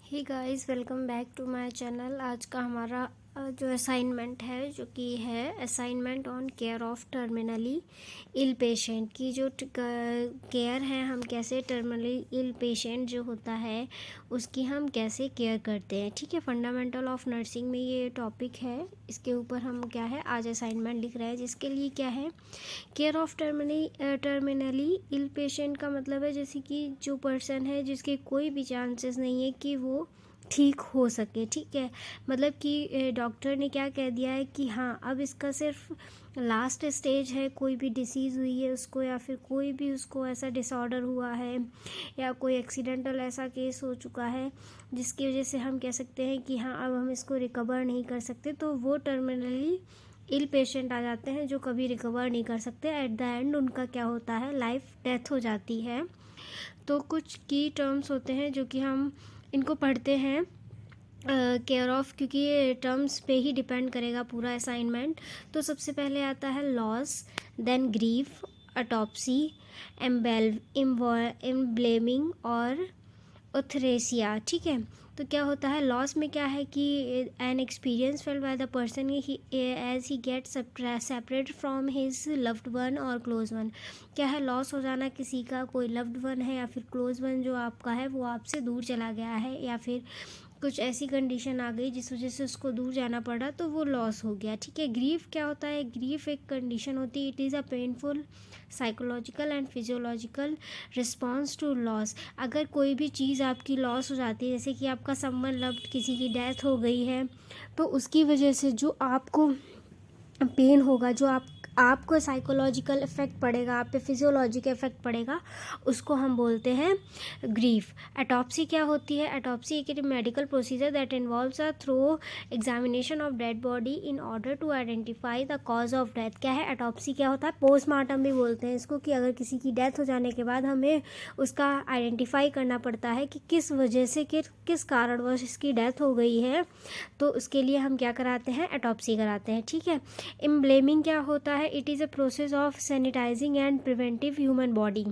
Hey guys, welcome back to my channel. आज का हमारा जो असाइनमेंट है जो कि है assignment on care of terminally ill patient की जो केयर है, हम कैसे टर्मिनली इल पेशेंट जो होता है उसकी हम कैसे केयर करते हैं। ठीक है, फंडामेंटल ऑफ नर्सिंग में ये टॉपिक है। इसके ऊपर हम क्या है आज असाइनमेंट लिख रहे हैं, जिसके लिए क्या है care of terminally ill patient का मतलब है जैसे कि जो पर्सन है जिसके कोई भी चांसेस नहीं है कि वो ठीक हो सके। ठीक है, मतलब कि डॉक्टर ने क्या कह दिया है कि हाँ अब इसका सिर्फ लास्ट स्टेज है, कोई भी डिसीज़ हुई है उसको या फिर कोई भी उसको ऐसा डिसऑर्डर हुआ है या कोई एक्सीडेंटल ऐसा केस हो चुका है जिसकी वजह से हम कह सकते हैं कि हाँ अब हम इसको रिकवर नहीं कर सकते, तो वो टर्मिनली इल पेशेंट आ जाते हैं जो कभी रिकवर नहीं कर सकते। एट द एंड उनका क्या होता है, लाइफ डेथ हो जाती है। तो कुछ की टर्म्स होते हैं जो कि हम इनको पढ़ते हैं केयर ऑफ, क्योंकि ये टर्म्स पे ही डिपेंड करेगा पूरा असाइनमेंट। तो सबसे पहले आता है लॉस, देन ग्रीफ, अटॉप्सी, एम्ब्लेमिंग और ओथरेसिया। ठीक है, तो क्या होता है लॉस में क्या है कि an experience felt by the person as he get separate from his loved one और क्लोज वन। क्या है, लॉस हो जाना किसी का, कोई लव्ड वन है या फिर क्लोज वन जो आपका है वो आपसे दूर चला गया है या फिर कुछ ऐसी कंडीशन आ गई जिस वजह से उसको दूर जाना पड़ा, तो वो लॉस हो गया। ठीक है, ग्रीफ क्या होता है, ग्रीफ एक कंडीशन होती है, it is a painful psychological and physiological response to loss. अगर कोई भी चीज़ आपकी लॉस हो जाती है, जैसे कि आपका समवन लव्ड किसी की डेथ हो गई है, तो उसकी वजह से जो आपको पेन होगा, जो आपको साइकोलॉजिकल इफ़ेक्ट पड़ेगा, आप पे फिजियोलॉजी का इफेक्ट पड़ेगा, उसको हम बोलते हैं ग्रीफ। एटॉप्सी क्या होती है, एटॉप्सी एक medical procedure that involves a thorough examination of dead body in order to identify the cause of death. क्या है एटॉप्सी, क्या होता है पोस्टमार्टम भी बोलते हैं इसको, कि अगर किसी की डेथ हो जाने के बाद हमें उसका आइडेंटिफाई करना पड़ता है कि किस वजह से किस कारणवश इसकी डेथ हो गई है, तो उसके लिए हम क्या कराते हैं, एटॉप्सी कराते हैं। ठीक है, एम्ब्लेमिंग क्या होता है, it is a process of sanitising and preventive human body.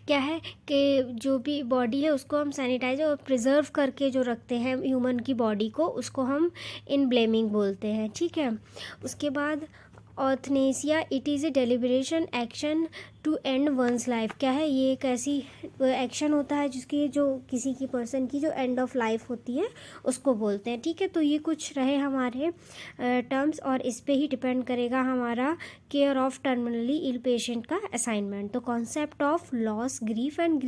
क्या है कि जो भी बॉडी है उसको हम सैनिटाइज और प्रिजर्व करके जो रखते हैं ह्यूमन की बॉडी को, उसको हम इनब्लेमिंग बोलते हैं। ठीक है, उसके बाद euthanasia, it is a deliberation action to end one's life. क्या है, ये एक ऐसी एक्शन होता है जिसकी जो किसी की पर्सन की जो एंड ऑफ लाइफ होती है उसको बोलते हैं। ठीक है, तो ये कुछ रहे हमारे टर्म्स और इस पे ही डिपेंड करेगा हमारा care of terminally ill patient का असाइनमेंट। तो concept of loss, grief and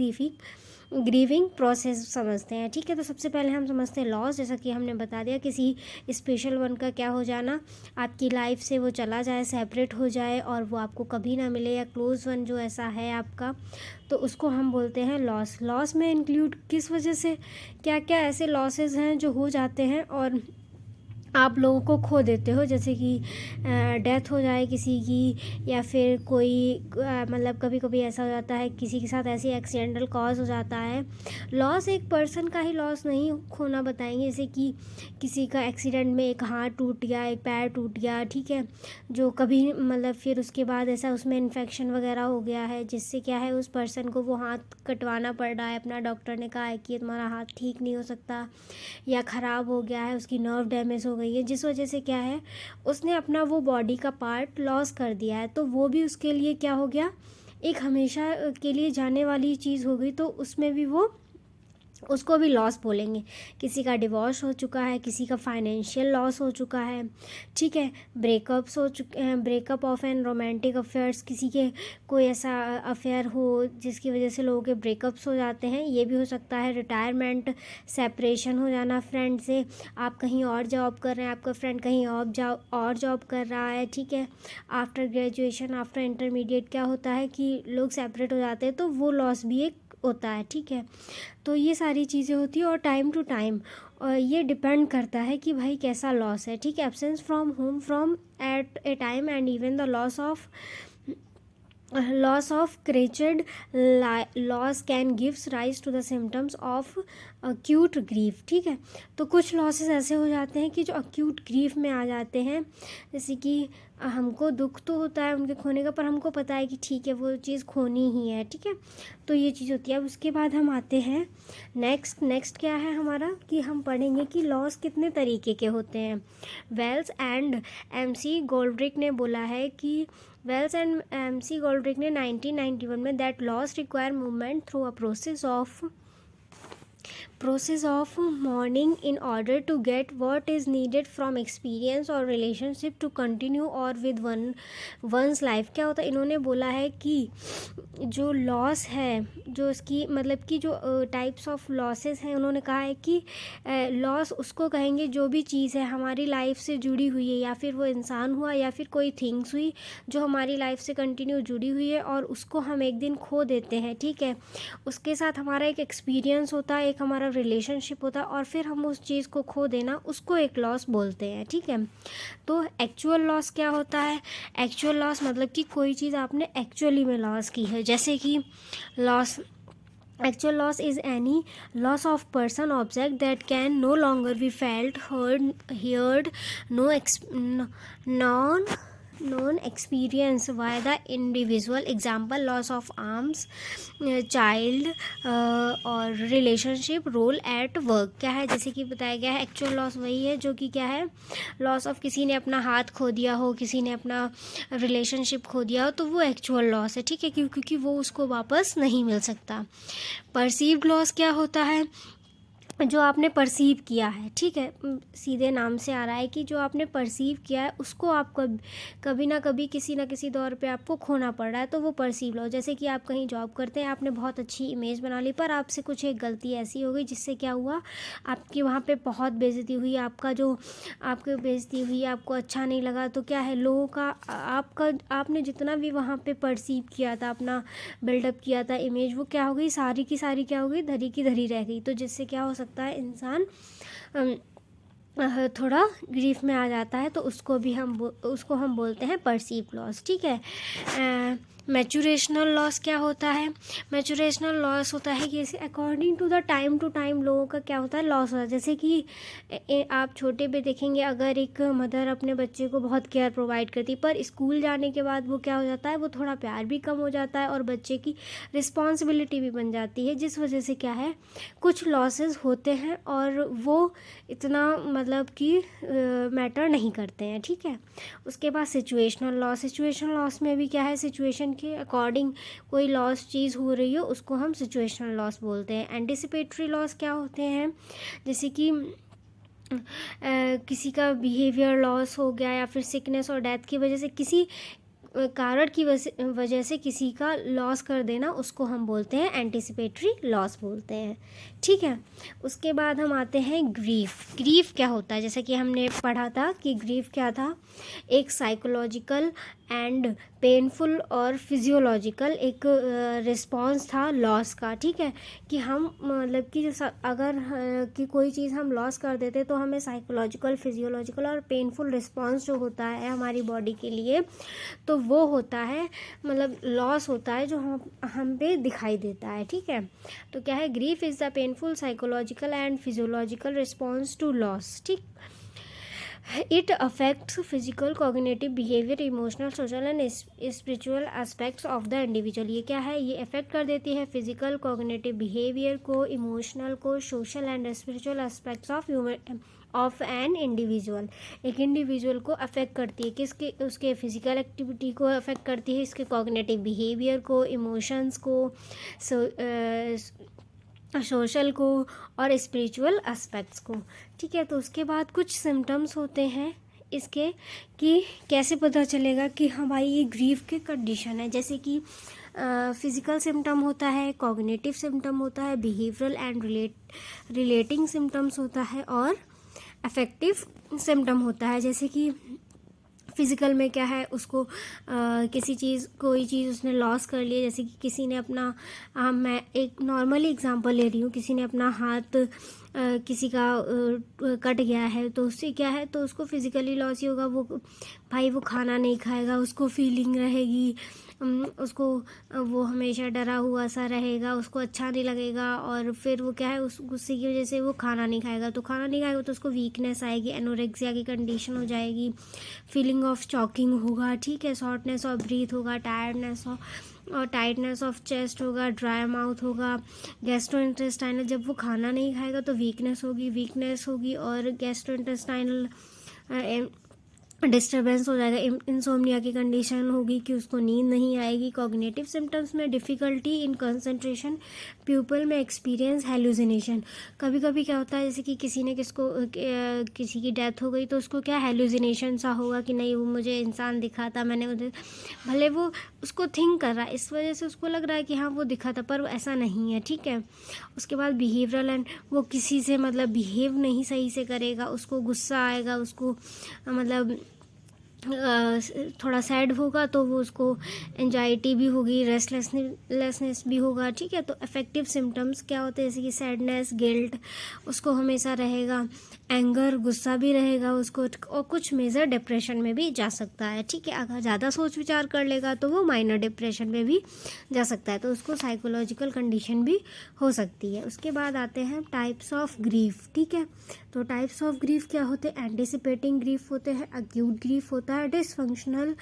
grieving process समझते हैं। ठीक है, तो सबसे पहले हम समझते हैं लॉस, जैसा कि हमने बता दिया किसी स्पेशल वन का क्या हो जाना, आपकी लाइफ से वो चला जाए, सेपरेट हो जाए और वो आपको कभी ना मिले, या क्लोज वन जो ऐसा है आपका, तो उसको हम बोलते हैं लॉस। लॉस में इंक्लूड किस वजह से क्या क्या ऐसे लॉसेस हैं जो हो जाते हैं और आप लोगों को खो देते हो, जैसे कि डेथ हो जाए किसी की, या फिर कोई मतलब कभी कभी ऐसा हो जाता है किसी के साथ ऐसी एक्सीडेंटल कॉज हो जाता है। लॉस एक पर्सन का ही लॉस नहीं खोना बताएंगे, जैसे कि किसी का एक्सीडेंट में एक हाथ टूट गया, एक पैर टूट गया। ठीक है, जो कभी मतलब फिर उसके बाद ऐसा उसमें इन्फेक्शन वगैरह हो गया है जिससे क्या है उस पर्सन को वो हाथ कटवाना पड़ रहा है, अपना डॉक्टर ने कहा है कि तुम्हारा हाथ ठीक नहीं हो सकता, या ख़राब हो गया है, उसकी नर्व डैमेज हो गई है, जिस वजह से क्या है उसने अपना वो बॉडी का पार्ट लॉस कर दिया है, तो वो भी उसके लिए क्या हो गया, एक हमेशा के लिए जाने वाली चीज़ हो गई, तो उसमें भी वो उसको भी लॉस बोलेंगे। किसी का डिवोर्स हो चुका है, किसी का फाइनेंशियल लॉस हो चुका है। ठीक है, ब्रेकअप्स हो चुके हैं, breakup of an romantic affairs, किसी के कोई ऐसा अफेयर हो जिसकी वजह से लोगों के ब्रेकअप्स हो जाते हैं, ये भी हो सकता है। रिटायरमेंट, सेपरेशन हो जाना फ्रेंड से, आप कहीं और जॉब कर रहे हैं, आपका फ्रेंड कहीं और जॉब कर रहा है। ठीक है, आफ्टर ग्रेजुएशन, आफ्टर इंटरमीडिएट क्या होता है कि लोग सेपरेट हो जाते हैं, तो वो लॉस भी एक होता है। ठीक है, तो ये सारी चीज़ें होती है और टाइम टू टाइम और ये डिपेंड करता है कि भाई कैसा लॉस है। ठीक है, absence from home from at a time and even the loss of loss of created loss can gives rise to the symptoms of acute grief. ठीक है, तो कुछ लॉसेस ऐसे हो जाते हैं कि जो acute grief में आ जाते हैं, जैसे कि हमको दुख तो होता है उनके खोने का, पर हमको पता है कि ठीक है वो चीज़ खोनी ही है. ठीक है, तो ये चीज़ होती है. उसके बाद हम आते हैं नेक्स्ट क्या है हमारा, कि हम पढ़ेंगे कि लॉस कितने तरीके के होते हैं. वेल्स एंड MC गोल्ड्रिक ने बोला है कि वेल्स एंड MC गोल्ड्रिक ने 1991 में that loss require movement through a process of mourning in order to get what is needed from experience or relationship to continue or with one's life. क्या होता है, इन्होंने बोला है कि जो लॉस है, जो इसकी मतलब कि जो टाइप्स ऑफ लॉसेस हैं, उन्होंने कहा है कि लॉस उसको कहेंगे जो भी चीज़ है हमारी लाइफ से जुड़ी हुई है, या फिर वो इंसान हुआ या फिर कोई थिंग्स हुई जो हमारी लाइफ से कंटिन्यू जुड़ी हुई है और उसको हम एक दिन खो देते हैं. ठीक है, उसके साथ हमारा एक एक्सपीरियंस होता है, एक हमारा रिलेशनशिप होता है, और फिर हम उस चीज़ को खो देना, उसको एक लॉस बोलते हैं. ठीक है, तो एक्चुअल लॉस क्या होता है. एक्चुअल लॉस मतलब कि कोई चीज़ आपने एक्चुअली में लॉस की है, जैसे कि loss actual loss is any loss of person object that can no longer be felt, heard, known experience by the individual. Example, loss of arms, child और रिलेशनशिप, रोल एट वर्क. क्या है, जैसे कि बताया गया है एक्चुअल लॉस वही है जो कि क्या है, लॉस ऑफ किसी ने अपना हाथ खो दिया हो, किसी ने अपना रिलेशनशिप खो दिया हो, तो वो एक्चुअल लॉस है. ठीक है, क्योंकि वो उसको वापस नहीं मिल सकता. परसीव्ड लॉस क्या होता है, जो आपने परसीव किया है. ठीक है, सीधे नाम से आ रहा है कि जो आपने परसीव किया है उसको आप कभी ना कभी किसी ना किसी दौर पे आपको खोना पड़ रहा है, तो वो परसीव लॉस. जैसे कि आप कहीं जॉब करते हैं, आपने बहुत अच्छी इमेज बना ली, पर आपसे कुछ एक गलती ऐसी हो गई जिससे क्या हुआ, आपकी वहाँ पे बहुत बेइज्जती हुई. आपकी बेइज्जती हुई, आपको अच्छा नहीं लगा, तो क्या है, लोगों का आपने जितना भी वहाँ पे परसीव किया था, अपना बिल्डअप किया था इमेज, वो क्या हो गई, सारी की सारी क्या हो गई, धरी की धरी रह गई. तो जिससे क्या हो सकता है, इंसान थोड़ा ग्रीफ में आ जाता है, तो उसको हम बोलते हैं परसीव लॉस. ठीक है, मैचुरेशनल लॉस क्या होता है. मैचुरेशनल लॉस होता है कि according to the time to time लोगों का क्या होता है, लॉस होता है. जैसे कि आप छोटे पे देखेंगे, अगर एक मदर अपने बच्चे को बहुत केयर प्रोवाइड करती, पर स्कूल जाने के बाद वो क्या हो जाता है, वो थोड़ा प्यार भी कम हो जाता है और बच्चे की रिस्पॉन्सिबिलिटी भी बन जाती है, जिस वजह से क्या है, कुछ लॉसेस होते हैं और वो इतना मतलब कि मैटर नहीं करते हैं. ठीक है, उसके बाद सिचुएशनल लॉस में भी क्या है, सिचुएशन के अकॉर्डिंग कोई लॉस चीज़ हो रही हो, उसको हम सिचुएशनल लॉस बोलते हैं. एंटिसिपेटरी लॉस क्या होते हैं, जैसे कि किसी का बिहेवियर लॉस हो गया, या फिर सिकनेस और डेथ की वजह से, किसी कारण की वजह से किसी का लॉस कर देना, उसको हम बोलते हैं एंटिसिपेटरी लॉस बोलते हैं. ठीक है, उसके बाद हम आते हैं ग्रीफ क्या होता है. जैसे कि हमने पढ़ा था कि ग्रीफ क्या था, एक साइकोलॉजिकल एंड पेनफुल और फिजियोलॉजिकल एक रिस्पॉन्स था लॉस का. ठीक है, कि हम मतलब कि अगर कि कोई चीज़ हम लॉस कर देते तो हमें साइकोलॉजिकल, फिजियोलॉजिकल और पेनफुल रिस्पॉन्स जो होता है हमारी बॉडी के लिए, तो वो होता है, मतलब लॉस होता है जो हम पे दिखाई देता है. ठीक है, तो क्या है, grief is the painful psychological and physiological response to loss. ठीक, it affects physical, cognitive, behaviour, emotional, social and spiritual aspects of the individual. ये क्या है, ये अफेक्ट कर देती है फिजिकल, कॉग्निटिव बिहेवियर को, इमोशनल को, social and spiritual aspects of an individual. एक इंडिविजुअल को अफेक्ट करती है, किसके, उसके फिजिकल एक्टिविटी को अफेक्ट करती है, इसके कॉग्निटिव बिहेवियर को, इमोशंस को, सोशल को और स्पिरिचुअल एस्पेक्ट्स को. ठीक है, तो उसके बाद कुछ सिम्टम्स होते हैं इसके, कि कैसे पता चलेगा कि हाँ भाई ये ग्रीफ के कंडीशन है. जैसे कि फिजिकल सिम्टम होता है, कॉग्निटिव सिम्टम होता है, बिहेवियरल एंड रिलेटिंग सिम्टम्स होता है, और अफेक्टिव सिम्टम होता है. जैसे कि फिज़िकल में क्या है, उसको कोई चीज़ उसने लॉस कर ली, जैसे कि किसी ने अपना मैं एक नॉर्मली एग्जांपल ले रही हूँ, किसी ने अपना हाथ किसी का कट गया है, तो उससे क्या है, तो उसको फिज़िकली लॉस ही होगा. वो भाई वो खाना नहीं खाएगा, उसको फीलिंग रहेगी, उसको वो हमेशा डरा हुआ सा रहेगा, उसको अच्छा नहीं लगेगा, और फिर वो क्या है, उस गुस्से की वजह से वो खाना नहीं खाएगा, तो खाना नहीं खाएगा तो उसको वीकनेस आएगी, एनोरेक्सिया की कंडीशन हो जाएगी, फीलिंग ऑफ चॉकिंग होगा, ठीक है, शॉर्टनेस ऑफ ब्रीथ होगा, टाइटनेस ऑफ चेस्ट होगा, ड्राई माउथ होगा, गैस्ट्रोइंटेस्टाइनल, जब वो खाना नहीं खाएगा तो वीकनेस होगी और गैस्ट्रोइंटेस्टाइनल डिस्टर्बेंस हो जाएगा, इंसोम्निया की कंडीशन होगी कि उसको नींद नहीं आएगी। कॉग्निटिव सिम्टम्स में डिफ़िकल्टी इन कंसंट्रेशन, प्यूपल में एक्सपीरियंस हेलुसिनेशन। कभी कभी क्या होता है, जैसे कि किसी की डेथ हो गई तो उसको क्या हेलुसिनेशन सा होगा कि नहीं, वो मुझे इंसान दिखा था, मैंने उधर, भले वो उसको थिंक कर रहा है, इस वजह से उसको लग रहा है कि हाँ वो दिखा था, पर वो ऐसा नहीं है, ठीक है। उसके बाद बिहेवियरल एंड, वो किसी से मतलब बिहेव नहीं सही से करेगा, उसको गुस्सा आएगा, उसको मतलब थोड़ा सैड होगा तो वो उसको एंजाइटी भी होगी, रेस्टलेसनेस भी होगा, ठीक है। तो अफेक्टिव सिम्टम्स क्या होते हैं, जैसे कि सैडनेस, गिल्ट उसको हमेशा रहेगा, एंगर गुस्सा भी रहेगा उसको, और कुछ मेजर डिप्रेशन में भी जा सकता है, ठीक है। अगर ज़्यादा सोच विचार कर लेगा तो वो माइनर डिप्रेशन में भी जा सकता है, तो उसको साइकोलॉजिकल कंडीशन भी हो सकती है। उसके बाद आते हैं टाइप्स ऑफ ग्रीफ, ठीक है। तो टाइप्स ऑफ ग्रीफ क्या होते हैं, एंटिसिपेटिंग ग्रीफ होते हैं, अक्यूट ग्रीफ होता है, डिसफंक्शनल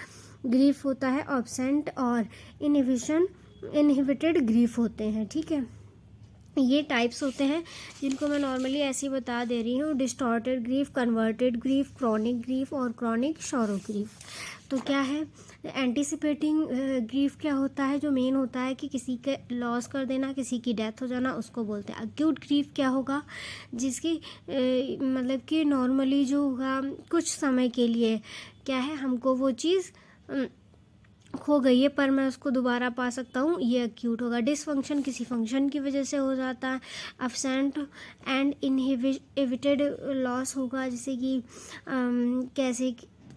ग्रीफ होता है, ऑब्सेंट और इनहिबिटेड ग्रीफ होते हैं, ठीक है। ये टाइप्स होते हैं जिनको मैं नॉर्मली ऐसे ही बता दे रही हूँ, distorted grief, converted grief, chronic grief और क्रॉनिक सॉरो ग्रीफ। तो क्या है, एंटिसिपेटिंग ग्रीफ क्या होता है, जो मेन होता है कि किसी के लॉस कर देना, किसी की डेथ हो जाना, उसको बोलते हैं। अक्यूट ग्रीफ क्या होगा, जिसकी मतलब कि नॉर्मली जो होगा कुछ समय के लिए क्या है, हमको वो चीज़ खो गई है पर मैं उसको दोबारा पा सकता हूँ, ये अक्यूट होगा। डिसफंक्शन किसी फंक्शन की वजह से हो जाता है। एब्सेंट एंड इनहिबिटेड लॉस होगा, जैसे कि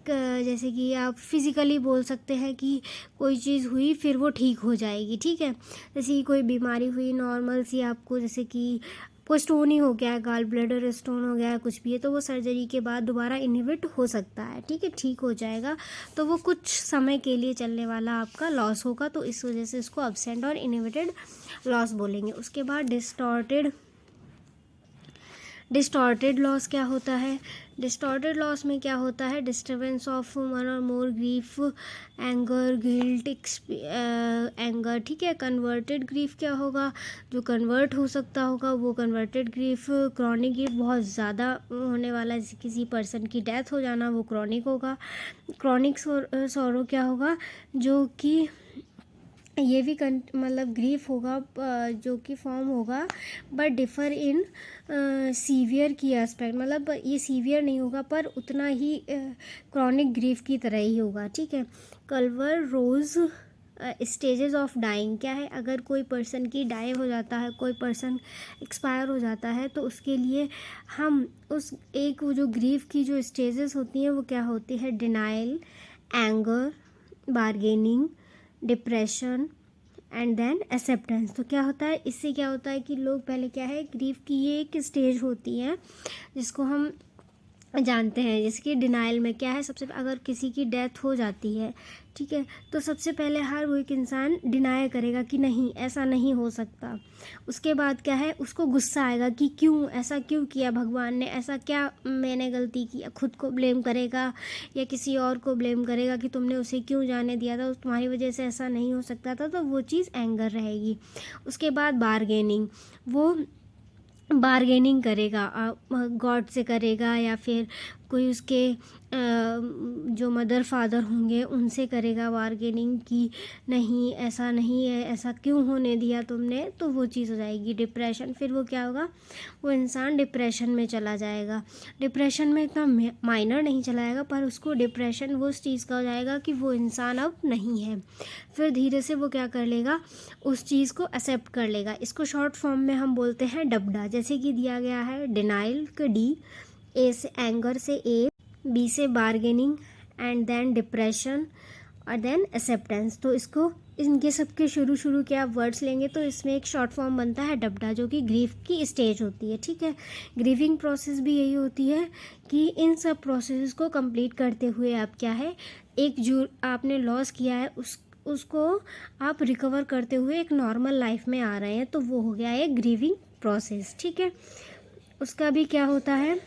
जैसे कि आप फिज़िकली बोल सकते हैं कि कोई चीज़ हुई फिर वो ठीक हो जाएगी, ठीक है। जैसे कि कोई बीमारी हुई नॉर्मल सी आपको, जैसे कि कोई स्टोन ही हो गया है, गाल ब्लैडर स्टोन हो गया है, कुछ भी है, तो वो सर्जरी के बाद दोबारा इनहिबिट हो सकता है, ठीक है, ठीक हो जाएगा। तो वो कुछ समय के लिए चलने वाला आपका लॉस होगा, तो इस वजह से इसको एब्सेंट और इनहिबिटेड लॉस बोलेंगे। उसके बाद डिस्टॉर्टेड लॉस क्या होता है, डिस्टॉर्टेड लॉस में क्या होता है, डिस्टर्बेंस ऑफ वन और मोर ग्रीफ, एंगर, गिल्ट, एंगर, ठीक है। कन्वर्टेड ग्रीफ क्या होगा, जो कन्वर्ट हो सकता होगा वो कन्वर्टेड ग्रीफ। क्रॉनिक ग्रीफ बहुत ज़्यादा होने वाला है, किसी पर्सन की डेथ हो जाना, वो क्रॉनिक होगा। क्रॉनिक सॉरो क्या होगा, जो कि ये भी मतलब ग्रीफ होगा जो कि फॉर्म होगा बट डिफ़र इन सीवियर की एस्पेक्ट, मतलब ये सीवियर नहीं होगा पर उतना ही क्रॉनिक ग्रीफ की तरह ही होगा, ठीक है। Kubler Ross stages of dying क्या है, अगर कोई पर्सन की डाई हो जाता है, कोई पर्सन एक्सपायर हो जाता है, तो उसके लिए हम उस एक वो जो ग्रीफ की जो स्टेजेस होती हैं वो क्या होती है, denial, anger, bargaining, depression and then acceptance. तो क्या होता है, इससे क्या होता है कि लोग पहले क्या है, ग्रीफ की ये एक स्टेज होती है जिसको हम जानते हैं, जैसे कि डिनाइल में क्या है, सबसे अगर किसी की डेथ हो जाती है, ठीक है, तो सबसे पहले हर वो एक इंसान डिनाई करेगा कि नहीं ऐसा नहीं हो सकता। उसके बाद क्या है, उसको गुस्सा आएगा कि क्यों ऐसा क्यों किया भगवान ने, ऐसा क्या मैंने गलती की, खुद को ब्लेम करेगा या किसी और को ब्लेम करेगा कि तुमने उसे क्यों जाने दिया था, तुम्हारी वजह से ऐसा नहीं हो सकता था, तो वो चीज़ एंगर रहेगी। उसके बाद बारगेनिंग, वो बारगेनिंग करेगा, गॉड से करेगा या फिर कोई उसके जो मदर फादर होंगे उनसे करेगा बारगेनिंग कि नहीं ऐसा नहीं है, ऐसा क्यों होने दिया तुमने, तो वो चीज़ हो जाएगी। डिप्रेशन, फिर वो क्या होगा, वो इंसान डिप्रेशन में चला जाएगा। डिप्रेशन में इतना माइनर नहीं चला जाएगा पर उसको डिप्रेशन वो उस चीज़ का हो जाएगा कि वो इंसान अब नहीं है। फिर धीरे से वो क्या कर लेगा, उस चीज़ को एक्सेप्ट कर लेगा। इसको शॉर्ट फॉर्म में हम बोलते हैं डबडा, जैसे कि दिया गया है डिनाइल का डी, ए से एंगर से ए, बी से बार्गेनिंग एंड देन डिप्रेशन और देन एक्सेप्टेंस। तो इसको इनके सबके शुरू के आप वर्ड्स लेंगे तो इसमें एक शॉर्ट फॉर्म बनता है डबडा, जो कि ग्रीफ की स्टेज होती है, ठीक है। ग्रीविंग प्रोसेस भी यही होती है कि इन सब प्रोसेस को कंप्लीट करते हुए आप क्या है, एक जो आपने लॉस किया है उसको आप रिकवर करते हुए एक नॉर्मल लाइफ में आ रहे हैं, तो वो हो गया है ग्रीविंग प्रोसेस, ठीक है। उसका भी क्या होता है,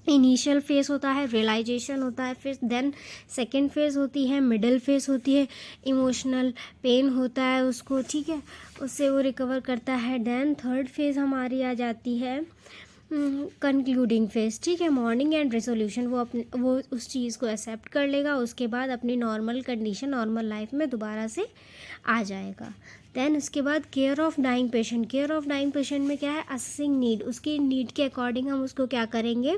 इनिशियल फेज़ होता है, रियलाइजेशन होता है, फिर देन सेकेंड फेज़ होती है, मिडिल फेज़ होती है, इमोशनल पेन होता है उसको, ठीक है, उससे वो रिकवर करता है। देन थर्ड फेज़ हमारी आ जाती है कंक्लूडिंग फेज़, ठीक है, मॉर्निंग एंड रेजोल्यूशन। वो उस चीज़ को एक्सेप्ट कर लेगा, उसके बाद अपनी नॉर्मल कंडीशन, नॉर्मल लाइफ में दोबारा से आ जाएगा। देन उसके बाद care of dying patient. Care of dying patient में क्या है, असेसिंग नीड, उसकी नीड के अकॉर्डिंग हम उसको क्या करेंगे,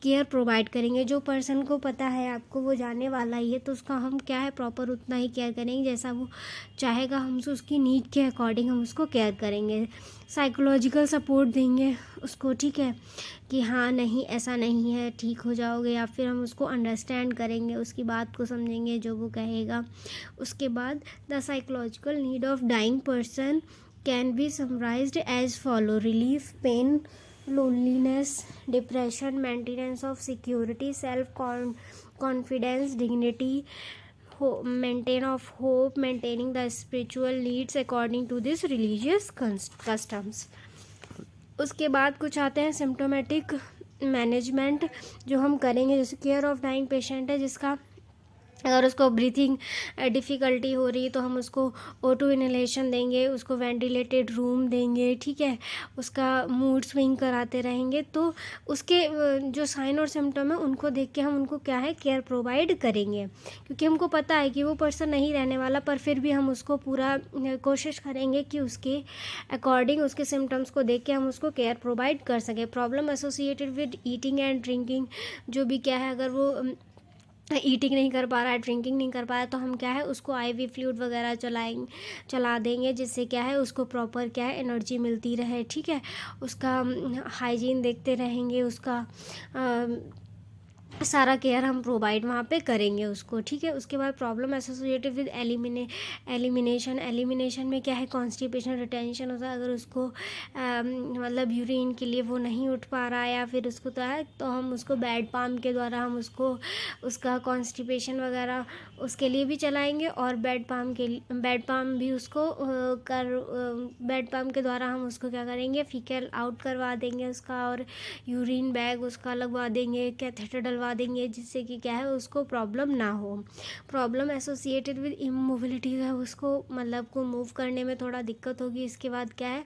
केयर प्रोवाइड करेंगे। जो पर्सन को पता है आपको वो जाने वाला ही है, तो उसका हम क्या है, प्रॉपर उतना ही केयर करेंगे जैसा वो चाहेगा, हम उसकी नीड के अकॉर्डिंग हम उसको केयर करेंगे। साइकोलॉजिकल सपोर्ट देंगे उसको, ठीक है, कि हाँ नहीं ऐसा नहीं है, ठीक हो जाओगे, या फिर हम उसको अंडरस्टैंड करेंगे, उसकी बात को समझेंगे जो वो कहेगा। उसके बाद the psychological need of dying person can be summarised as follow: relief, pain, loneliness, depression, maintenance of security, self confidence, dignity, maintain of hope, maintaining the spiritual needs according to this religious customs. उसके बाद कुछ आते हैं symptomatic management जो हम करेंगे। जैसे care of dying patient है जिसका अगर उसको ब्रीथिंग डिफ़िकल्टी हो रही है तो हम उसको O2 इनहेलेशन देंगे, उसको वेंटिलेटेड रूम देंगे, ठीक है, उसका मूड स्विंग कराते रहेंगे। तो उसके जो साइन और सिम्टम है उनको देख के हम उनको क्या है, केयर प्रोवाइड करेंगे, क्योंकि हमको पता है कि वो पर्सन नहीं रहने वाला, पर फिर भी हम उसको पूरा कोशिश करेंगे कि उसके अकॉर्डिंग, उसके सिम्टम्स को देख के हम उसको केयर प्रोवाइड कर सकें। Problem associated with eating and drinking, जो भी क्या है, अगर वो ईटिंग नहीं कर पा रहा है, ड्रिंकिंग नहीं कर पा रहा है, तो हम क्या है उसको IV फ्लूइड वगैरह चला देंगे, जिससे क्या है उसको प्रॉपर क्या है एनर्जी मिलती रहे, ठीक है। उसका हाइजीन देखते रहेंगे, उसका सारा केयर हम प्रोवाइड वहाँ पे करेंगे उसको, ठीक है। उसके बाद प्रॉब्लम एसोसिएटेड विद एलिमिनेशन में क्या है, कॉन्स्टिपेशन, रिटेंशन होता है। अगर उसको मतलब यूरिन के लिए वो नहीं उठ पा रहा है या फिर उसको तो हम उसको बेड पाम के द्वारा हम उसको उसका कॉन्स्टिपेशन वगैरह उसके लिए भी चलाएंगे, और बेड पाम भी उसको बेड पाम के द्वारा हम उसको क्या करेंगे, फीकल आउट करवा देंगे उसका, और यूरिन बैग उसका लगवा देंगे, कैथेटर डलवा देंगे, जिससे कि क्या है उसको प्रॉब्लम ना हो। प्रॉब्लम एसोसिएटेड विद इमोबिलिटी है, उसको मतलब को मूव करने में थोड़ा दिक्कत होगी। इसके बाद क्या है,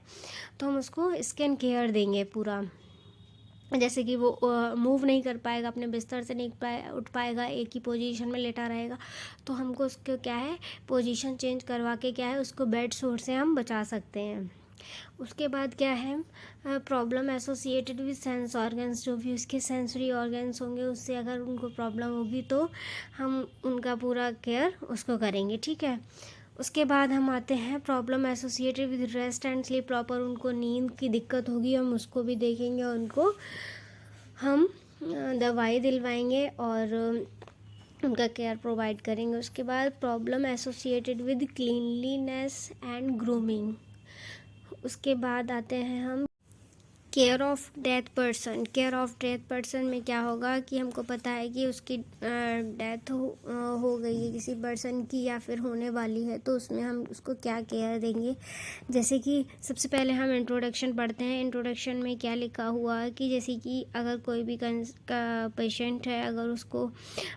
तो हम उसको स्किन केयर देंगे पूरा, जैसे कि वो मूव नहीं कर पाएगा, अपने बिस्तर से नहीं उठ पाएगा, एक ही पोजीशन में लेटा रहेगा, तो हमको उसको क्या है पोजीशन चेंज करवा के क्या है उसको बेड सोर से हम बचा सकते हैं। उसके बाद क्या है, problem associated with sense organs, जो भी उसके सेंसरी ऑर्गन्स होंगे उससे अगर उनको प्रॉब्लम होगी तो हम उनका पूरा केयर उसको करेंगे, ठीक है। उसके बाद हम आते हैं problem associated with rest and sleep, proper उनको नींद की दिक्कत होगी, हम उसको भी देखेंगे, उनको हम दवाई दिलवाएंगे और उनका केयर प्रोवाइड करेंगे। उसके बाद problem associated with cleanliness and grooming. उसके बाद आते हैं हम care of death person. Care of death person में क्या होगा कि हमको पता है कि उसकी डेथ हो गई है किसी पर्सन की या फिर होने वाली है, तो उसमें हम उसको क्या केयर देंगे। जैसे कि सबसे पहले हम इंट्रोडक्शन पढ़ते हैं। इंट्रोडक्शन में क्या लिखा हुआ है कि जैसे कि अगर कोई भी पेशेंट है, अगर उसको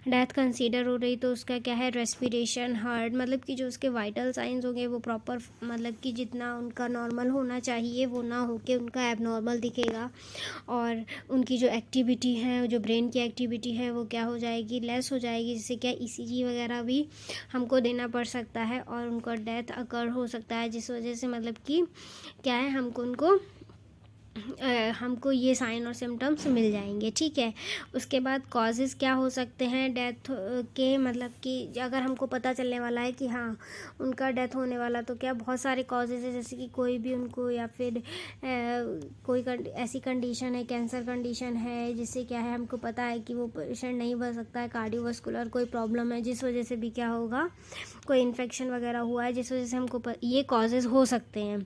डेथ कंसीडर हो रही तो उसका क्या है, रेस्पिरेशन, हार्ट, मतलब कि जो उसके वाइटल साइंस होंगे वो प्रॉपर मतलब कि जितना उनका नॉर्मल होना चाहिए वो ना होके उनका एबनॉर्मल दिखेगा, और उनकी जो एक्टिविटी है, जो ब्रेन की एक्टिविटी है वो क्या हो जाएगी, लेस हो जाएगी, जिससे क्या ECG वगैरह भी हमको देना पड़ सकता है और उनका डेथ अकर हो सकता है, जिस वजह से मतलब कि क्या है हमको ये साइन और सिम्टम्स मिल जाएंगे, ठीक है। उसके बाद कॉजेज़ क्या हो सकते हैं डेथ के, मतलब कि अगर हमको पता चलने वाला है कि हाँ उनका डेथ होने वाला, तो क्या बहुत सारे कॉजेज़ है, जैसे कि कोई भी उनको या फिर कोई ऐसी कंडीशन है, कैंसर कंडीशन है, जिससे क्या है हमको पता है कि वो पेशेंट नहीं बच सकता है, कार्डियोवास्कुलर कोई प्रॉब्लम है जिस वजह से भी क्या होगा, कोई इन्फेक्शन वगैरह हुआ है जिस वजह से हमको ये कॉजेज़ हो सकते हैं।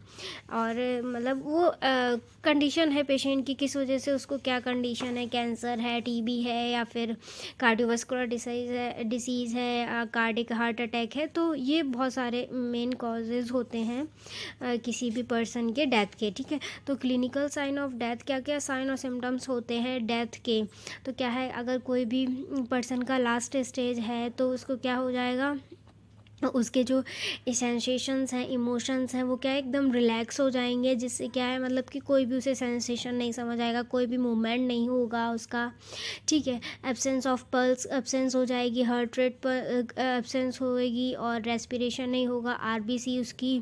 और मतलब वो कंडीशन है पेशेंट की, किस वजह से उसको क्या कंडीशन है, कैंसर है, टीबी है, या फिर कार्डियोवास्कुलर डिसीज़ है, कार्डिक हार्ट अटैक है। तो ये बहुत सारे मेन कॉजेज़ होते हैं किसी भी पर्सन के डेथ के, ठीक है। तो क्लिनिकल साइन ऑफ डेथ, क्या क्या साइन और सिम्टम्स होते हैं डेथ के, तो क्या है, अगर कोई भी पर्सन का लास्ट स्टेज है तो उसको क्या हो जाएगा, उसके जो सेंसेशंस हैं, इमोशंस हैं, वो क्या है, एकदम रिलैक्स हो जाएंगे, जिससे क्या है, मतलब कि कोई भी उसे सेंसेशन नहीं समझ आएगा, कोई भी मूवमेंट नहीं होगा उसका, ठीक है। एब्सेंस ऑफ पल्स एब्सेंस हो जाएगी, हार्ट रेट पर एब्सेंस होएगी, और रेस्पिरेशन नहीं होगा, आरबीसी उसकी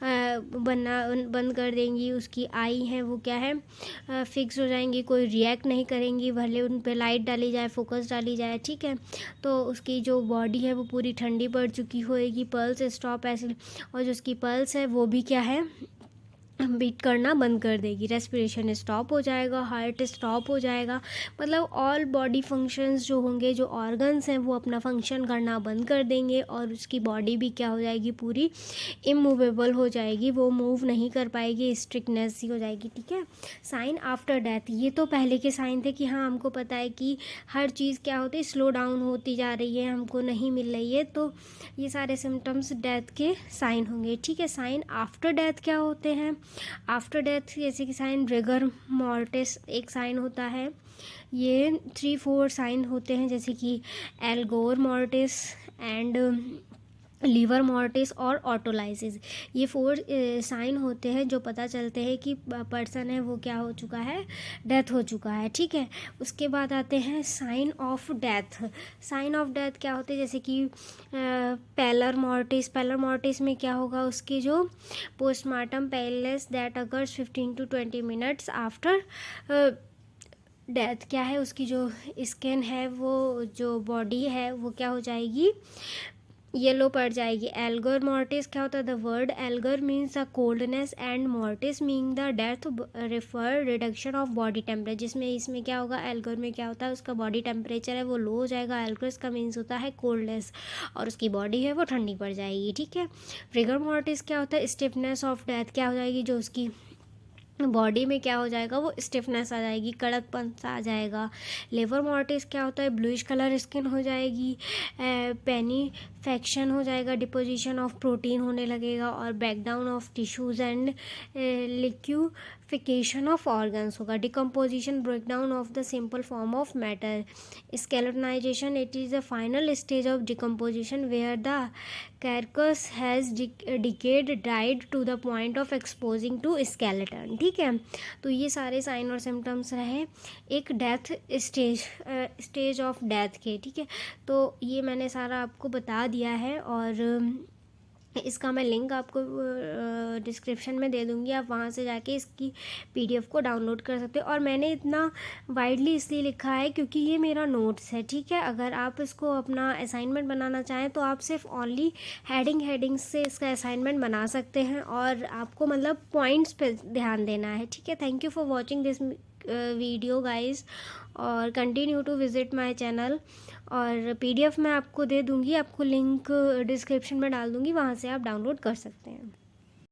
बनना बंद कर देंगी, उसकी आई है वो क्या है, फिक्स हो जाएंगी, कोई रिएक्ट नहीं करेंगी, भले उन पर लाइट डाली जाए, फोकस डाली जाए, ठीक है। तो उसकी जो बॉडी है वो पूरी ठंडी पड़ चुकी होएगी, पल्स स्टॉप ऐसे, और जो उसकी पल्स है वो भी क्या है, बीट करना बंद कर देगी, रेस्पिरेशन स्टॉप हो जाएगा, हार्ट स्टॉप हो जाएगा, मतलब ऑल बॉडी फंक्शंस जो होंगे, जो ऑर्गन्स हैं वो अपना फंक्शन करना बंद कर देंगे, और उसकी बॉडी भी क्या हो जाएगी, पूरी इमूवेबल हो जाएगी, वो मूव नहीं कर पाएगी, स्ट्रिक्टनेस ही हो जाएगी, ठीक है। साइन आफ्टर डेथ, ये तो पहले के साइन थे कि हाँ हमको पता है कि हर चीज़ क्या होती है, स्लो डाउन होती जा रही है, हमको नहीं मिल रही है, तो ये सारे सिम्टम्स डेथ के साइन होंगे, ठीक है। साइन आफ्टर डेथ क्या होते हैं, आफ्टर डेथ जैसे कि साइन रिगर मॉर्टिस एक साइन होता है, ये 3-4 साइन होते हैं, जैसे कि एल्गोर मॉर्टिस एंड लीवर मॉर्टिस और ऑटोलाइसिस, ये 4 साइन होते हैं जो पता चलते हैं कि पर्सन है वो क्या हो चुका है, डेथ हो चुका है, ठीक है। उसके बाद आते हैं sign of death. Sign of death क्या होते हैं, जैसे कि पैलर मॉर्टिस, पैलर मॉर्टिस में क्या होगा, उसकी जो postmortem palace that occurs 15 to 20 minutes after death, क्या है, उसकी जो स्किन है, वो जो बॉडी है वो क्या हो जाएगी, येलो पड़ जाएगी। एल्गर मॉर्टिस क्या होता है, the word Elgar means the coldness and mortis mean the death refer reduction of body temperature, जिसमें इसमें क्या होगा, एल्गर में क्या होता है, उसका बॉडी टेम्परेचर है वो लो हो जाएगा, एल्गर्स का मीन्स होता है कोल्डनेस, और उसकी बॉडी है वो ठंडी पड़ जाएगी, ठीक है। रिगर मॉर्टिस क्या होता है, स्टिफनेस ऑफ डेथ, क्या हो जाएगी, जो उसकी बॉडी में क्या हो जाएगा, वो स्टिफनेस आ जाएगी, कड़कपन सा आ जाएगा। लेवर मॉर्टिस क्या होता है, ब्लूइश कलर स्किन हो जाएगी, पेनिफेक्शन हो जाएगा, डिपोजिशन ऑफ प्रोटीन होने लगेगा, और breakdown of tissues and liquefaction of organs होगा, decomposition breakdown of the simple form of matter, skeletonization, it is the final stage of decomposition where the carcass has decayed died to the point of exposing to skeleton, ठीक है। तो ये सारे sign और symptoms रहे एक death stage of death के, ठीक है। तो ये मैंने सारा आपको बता दिया है, और इसका मैं लिंक आपको डिस्क्रिप्शन में दे दूँगी, आप वहाँ से जाके इसकी पीडीएफ को डाउनलोड कर सकते हो। और मैंने इतना वाइडली इसलिए लिखा है क्योंकि ये मेरा नोट्स है, ठीक है। अगर आप इसको अपना असाइनमेंट बनाना चाहें तो आप सिर्फ ओनली हेडिंग्स से इसका असाइनमेंट बना सकते हैं, और आपको मतलब पॉइंट्स पे ध्यान देना है, ठीक है। Thank you for watching this video guys, और continue to visit my channel, और पीडीएफ मैं आपको दे दूँगी, आपको लिंक डिस्क्रिप्शन में डाल दूँगी, वहाँ से आप डाउनलोड कर सकते हैं।